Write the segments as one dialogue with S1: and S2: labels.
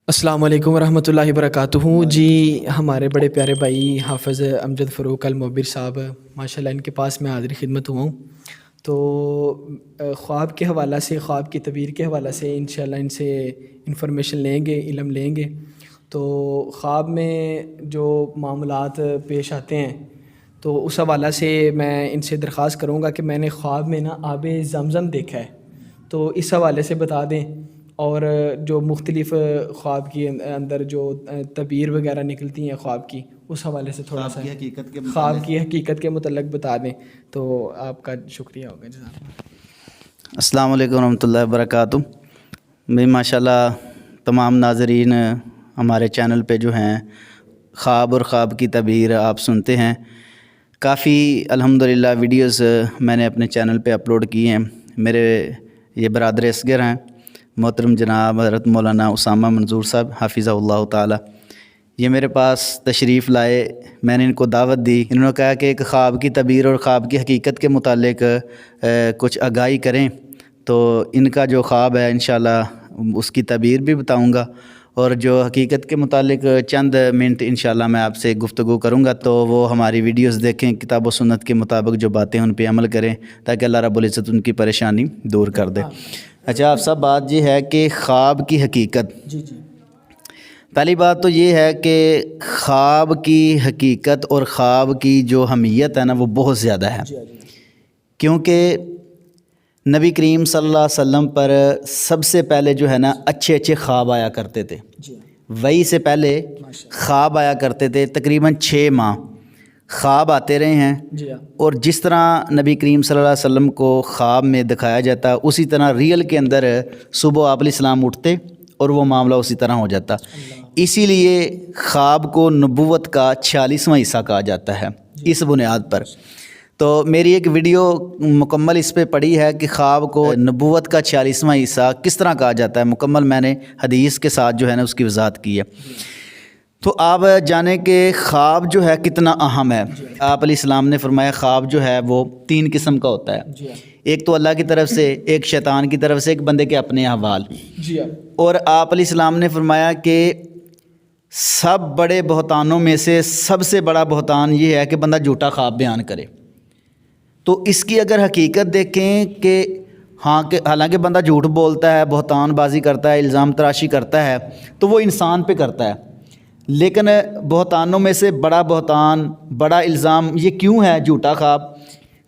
S1: السلام علیکم ورحمۃ اللہ وبرکاتہ۔ جی ہمارے بڑے پیارے بھائی حافظ امجد فروق المعبر صاحب، ماشاءاللہ ان کے پاس میں حاضر خدمت ہوا ہوں، تو خواب کے حوالہ سے، خواب کی تعبیر کے حوالہ سے انشاءاللہ ان سے انفارمیشن لیں گے، علم لیں گے۔ تو خواب میں جو معاملات پیش آتے ہیں تو اس حوالہ سے میں ان سے درخواست کروں گا کہ میں نے خواب میں آب زمزم دیکھا ہے، تو اس حوالے سے بتا دیں، اور جو مختلف خواب کے اندر جو تعبیر وغیرہ نکلتی ہیں خواب کی، اس حوالے سے تھوڑا سا خواب کی حقیقت کے متعلق بتا دیں تو آپ کا شکریہ ہوگا۔ جزاک اللہ۔
S2: السلام علیکم ورحمۃ اللہ وبرکاتہ۔ میں ماشاءاللہ تمام ناظرین ہمارے چینل پہ جو ہیں خواب اور خواب کی تعبیر آپ سنتے ہیں، کافی الحمدللہ ویڈیوز میں نے اپنے چینل پہ اپلوڈ کی ہیں۔ میرے یہ برادر اصغر ہیں محترم جناب حضرت مولانا اسامہ منظور صاحب حافظہ اللہ تعالی، یہ میرے پاس تشریف لائے، میں نے ان کو دعوت دی، انہوں نے کہا کہ ایک خواب کی تعبیر اور خواب کی حقیقت کے متعلق کچھ آگاہی کریں، تو ان کا جو خواب ہے انشاءاللہ اس کی تعبیر بھی بتاؤں گا، اور جو حقیقت کے متعلق چند منٹ انشاءاللہ میں آپ سے گفتگو کروں گا، تو وہ ہماری ویڈیوز دیکھیں، کتاب و سنت کے مطابق جو باتیں ان پہ عمل کریں تاکہ اللہ رب العزت ان کی پریشانی دور کر دے۔ اچھا، آپ سب بات یہ ہے کہ خواب کی حقیقت،
S1: جی
S2: پہلی بات تو یہ ہے کہ خواب کی حقیقت اور خواب کی جو اہمیت ہے نا وہ بہت زیادہ ہے، کیونکہ نبی کریم صلی اللہ علیہ وسلم پر سب سے پہلے جو ہے نا اچھے خواب آیا کرتے تھے، وحی سے پہلے خواب آیا کرتے تھے، تقریباً 6 ماہ خواب آتے رہے ہیں، اور جس طرح نبی کریم صلی اللہ علیہ وسلم کو خواب میں دکھایا جاتا اسی طرح ریئل کے اندر صبح آپ علیہ السلام اٹھتے اور وہ معاملہ اسی طرح ہو جاتا۔ اسی لیے خواب کو نبوت کا 46واں حصہ کہا جاتا ہے اس بنیاد پر۔ تو میری ایک ویڈیو مکمل اس پہ پڑی ہے کہ خواب کو نبوت کا 46واں حصہ کس طرح کہا جاتا ہے، مکمل میں نے حدیث کے ساتھ جو ہے نا اس کی وضاحت کی ہے۔ تو آپ جانیں کہ خواب جو ہے کتنا اہم ہے۔ آپ علیہ السلام نے فرمایا خواب جو ہے وہ 3 قسم کا ہوتا ہے، ایک تو اللہ کی طرف سے، ایک شیطان کی طرف سے، ایک بندے کے اپنے احوال۔ اور آپ علیہ السلام نے فرمایا کہ سب بڑے بہتانوں میں سے سب سے بڑا بہتان یہ ہے کہ بندہ جھوٹا خواب بیان کرے۔ تو اس کی اگر حقیقت دیکھیں کہ ہاں کہ حالانکہ بندہ جھوٹ بولتا ہے، بہتان بازی کرتا ہے، الزام تراشی کرتا ہے، تو وہ انسان پہ کرتا ہے، لیکن بہتانوں میں سے بڑا بہتان، بڑا الزام یہ کیوں ہے؟ جھوٹا خواب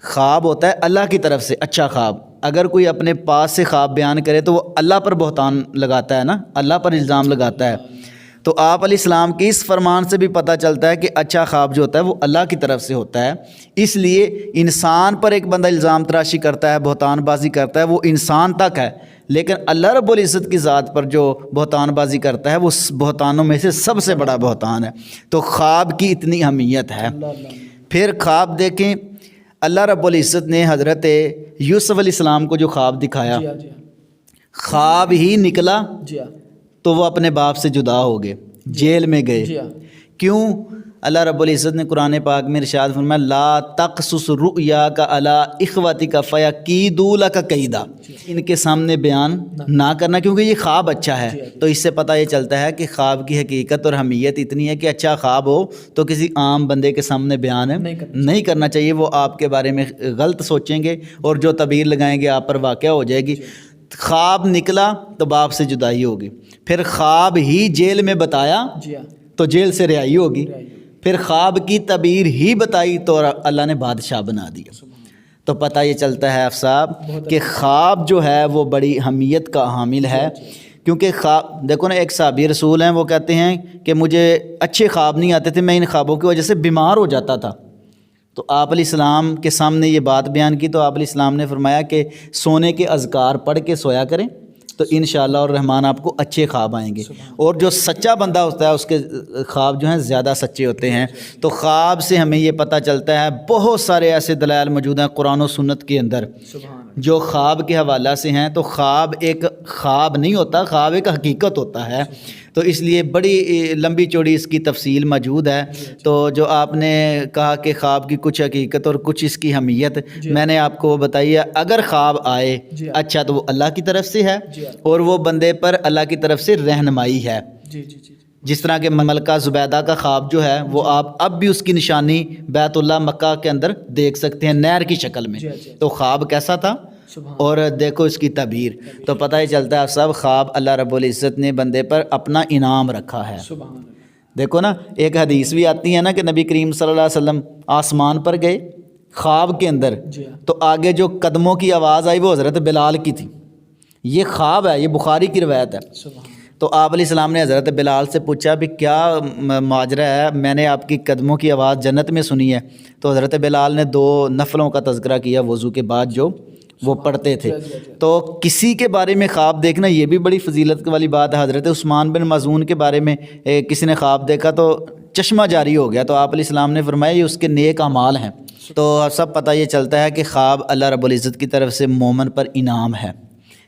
S2: خواب ہوتا ہے اللہ کی طرف سے اچھا خواب، اگر کوئی اپنے پاس سے خواب بیان کرے تو وہ اللہ پر بہتان لگاتا ہے نا، اللہ پر الزام لگاتا ہے۔ تو آپ علیہ السلام کی اس فرمان سے بھی پتہ چلتا ہے کہ اچھا خواب جو ہوتا ہے وہ اللہ کی طرف سے ہوتا ہے۔ اس لیے انسان پر ایک بندہ الزام تراشی کرتا ہے، بہتان بازی کرتا ہے، وہ انسان تک ہے، لیکن اللہ رب العزت کی ذات پر جو بہتان بازی کرتا ہے وہ بہتانوں میں سے سب سے بڑا بہتان ہے۔ تو خواب کی اتنی اہمیت ہے۔ پھر خواب دیکھیں، اللہ رب العزت نے حضرت یوسف علیہ السلام کو جو خواب دکھایا، خواب ہی نکلا تو وہ اپنے باپ سے جدا ہو گئے، جیل میں گئے۔ کیوں؟ اللہ رب العزت نے قرآن پاک میں ارشاد فرمایا لا تقصص رؤیاک علی اخوتک فیکیدوا لک کیدا، ان کے سامنے بیان نہ کرنا کیونکہ یہ خواب اچھا ہے۔ تو اس سے پتہ یہ چلتا ہے کہ خواب کی حقیقت اور اہمیت اتنی ہے کہ اچھا خواب ہو تو کسی عام بندے کے سامنے بیان نہیں کرنا چاہیے، وہ آپ کے بارے میں غلط سوچیں گے اور جو تعبیر لگائیں گے آپ پر واقعہ ہو جائے گی۔ خواب نکلا تو باپ سے جدائی ہوگی، پھر خواب ہی جیل میں بتایا تو جیل سے رہائی ہوگی، پھر خواب کی تعبیر ہی بتائی تو اللہ نے بادشاہ بنا دیا۔ تو پتہ یہ چلتا ہے صاحب کہ خواب جو ہے وہ بڑی اہمیت کا حامل ہے، کیونکہ خواب دیکھو نا، ایک صحابی رسول ہیں وہ کہتے ہیں کہ مجھے اچھے خواب نہیں آتے تھے، میں ان خوابوں کی وجہ سے بیمار ہو جاتا تھا۔ تو آپ علیہ السلام کے سامنے یہ بات بیان کی تو آپ علیہ السلام نے فرمایا کہ سونے کے اذکار پڑھ کے سویا کریں تو انشاءاللہ الرحمن آپ کو اچھے خواب آئیں گے، اور جو سچا بندہ ہوتا ہے اس کے خواب جو ہیں زیادہ سچے ہوتے ہیں۔ تو خواب سے ہمیں یہ پتہ چلتا ہے، بہت سارے ایسے دلائل موجود ہیں قرآن و سنت کے اندر جو خواب کے حوالہ سے ہیں۔ تو خواب ایک خواب نہیں ہوتا، خواب ایک حقیقت ہوتا ہے۔ تو اس لیے بڑی لمبی چوڑی اس کی تفصیل موجود ہے۔ تو جو آپ نے کہا کہ خواب کی کچھ حقیقت اور کچھ اس کی اہمیت، میں نے آپ کو بتائی ہے۔ اگر خواب آئے اچھا تو وہ اللہ کی طرف سے ہے، اور وہ بندے پر اللہ کی طرف سے رہنمائی ہے۔
S1: جی جی جی
S2: جس طرح کہ ملکہ زبیدہ کا خواب جو ہے وہ آپ اب بھی اس کی نشانی بیت اللہ مکہ کے اندر دیکھ سکتے ہیں نہر کی شکل میں. تو خواب کیسا تھا اور دیکھو اس کی تعبیر, تو پتہ ہی چلتا ہے آپ سب خواب اللہ رب العزت نے بندے پر اپنا انعام رکھا ہے. دیکھو نا ایک حدیث بھی آتی ہے نا کہ نبی کریم صلی اللہ علیہ وسلم آسمان پر گئے خواب کے اندر, تو آگے جو قدموں کی آواز آئی وہ حضرت بلال کی تھی. یہ خواب ہے, یہ بخاری کی روایت ہے. تو آپ علیہ السلام نے حضرت بلال سے پوچھا بھی کیا ماجرا ہے, میں نے آپ کی قدموں کی آواز جنت میں سنی ہے. تو حضرت بلال نے 2 نفلوں کا تذکرہ کیا وضو کے بعد جو وہ پڑھتے تھے. تو کسی کے بارے میں خواب دیکھنا یہ بھی بڑی فضیلت والی بات ہے. حضرت عثمان بن مظعون کے بارے میں کسی نے خواب دیکھا تو چشمہ جاری ہو گیا, تو آپ علیہ السلام نے فرمایا یہ اس کے نیک اعمال ہیں. تو سب پتہ یہ چلتا ہے کہ خواب اللہ رب العزت کی طرف سے مومن پر انعام ہے,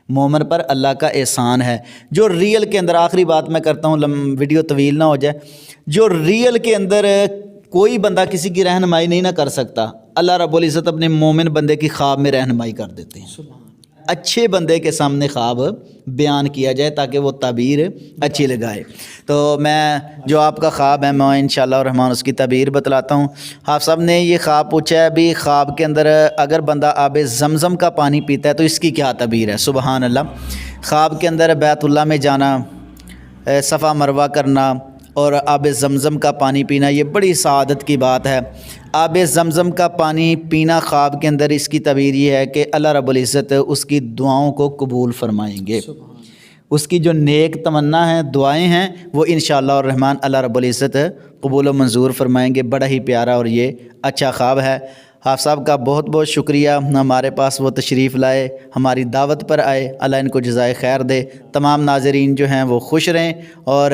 S2: مومن پر اللہ کا احسان ہے. جو ریئل کے اندر, آخری بات میں کرتا ہوں ویڈیو طویل نہ ہو جائے, جو ریئل کے اندر کوئی بندہ کسی کی رہنمائی نہیں نہ کر سکتا, اللہ رب العزت اپنے مومن بندے کی خواب میں رہنمائی کر دیتے ہیں. اچھے بندے کے سامنے خواب بیان کیا جائے تاکہ وہ تعبیر اچھی لگائے. تو میں جو آپ کا خواب ہے میں انشاءاللہ الرحمن اس کی تعبیر بتلاتا ہوں. آپ صاحب نے یہ خواب پوچھا ہے بھی خواب کے اندر اگر بندہ آب زمزم کا پانی پیتا ہے تو اس کی کیا تعبیر ہے. سبحان اللہ. خواب کے اندر بیت اللہ میں جانا, صفا مروہ کرنا اور آب زمزم کا پانی پینا, یہ بڑی سعادت کی بات ہے. آب زمزم کا پانی پینا خواب کے اندر اس کی تعبیر یہ ہے کہ اللہ رب العزت اس کی دعاؤں کو قبول فرمائیں گے. اس کی جو نیک تمنا ہیں, دعائیں ہیں, وہ انشاءاللہ الرحمن اللہ رب العزت قبول و منظور فرمائیں گے. بڑا ہی پیارا اور یہ اچھا خواب ہے. آپ صاحب کا بہت بہت شکریہ, ہمارے پاس وہ تشریف لائے, ہماری دعوت پر آئے. اللہ ان کو جزائے خیر دے. تمام ناظرین جو ہیں وہ خوش رہیں اور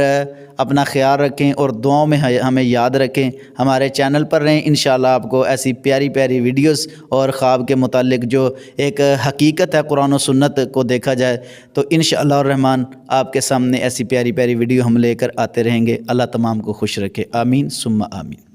S2: اپنا خیال رکھیں اور دعاؤں میں ہمیں یاد رکھیں. ہمارے چینل پر رہیں, انشاءاللہ آپ کو ایسی پیاری پیاری ویڈیوز اور خواب کے متعلق جو ایک حقیقت ہے قرآن و سنت کو دیکھا جائے تو انشاءاللہ الرحمن آپ کے سامنے ایسی پیاری پیاری ویڈیو ہم لے کر آتے رہیں گے. اللہ تمام کو خوش رکھے. آمین ثم آمین.